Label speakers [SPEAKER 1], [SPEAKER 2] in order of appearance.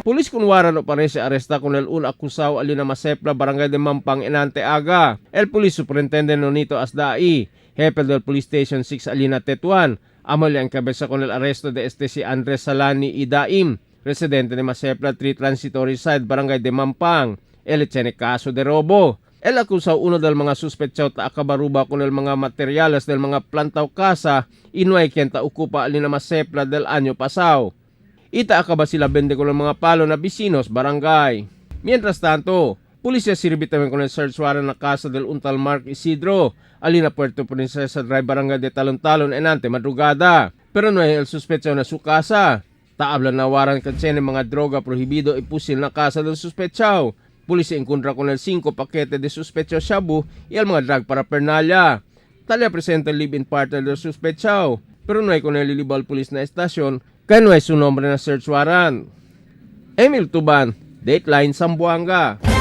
[SPEAKER 1] Pulis kunwaran o pare se aresta con el un acusado alina masepla barangay de Mampang Enante Aga. El Police Superintendent Nonito Asdai, jefe del Police Station 6 alina Tetuan, amo le encabeza con el arresto de si Andres Salani Idaim, residente de Masepla 3 Transitory Side, barangay de Mampang. El tiene caso de robo. El acusado uno del mga suspechado ta akabaruba con el mga materiales del mga planta o casa inuay quien ta ocupa alina Masepla del año pasado. Ita acaba sila bende con mga palo na bisinos barangay. Mientras tanto, pulisya sirbi también con el search warrant na casa del Untal Mark Isidro, alina Puerto Princesa Drive barangay de Talon-Talon enante madrugada. Pero no hay el suspechado na su casa. Taablan na warrant kansen mga droga prohibido ipusil na casa del suspechado. Pulisya encontra con el 5 paquete de suspechado shabu y el mga drug paraphernalia. Talya presenta el live-in partner del suspechado, pero no hay con el ilibal pulis na estasyon kaya no ay su nombre na search warrant. Emil Tuban, Dateline Zamboanga.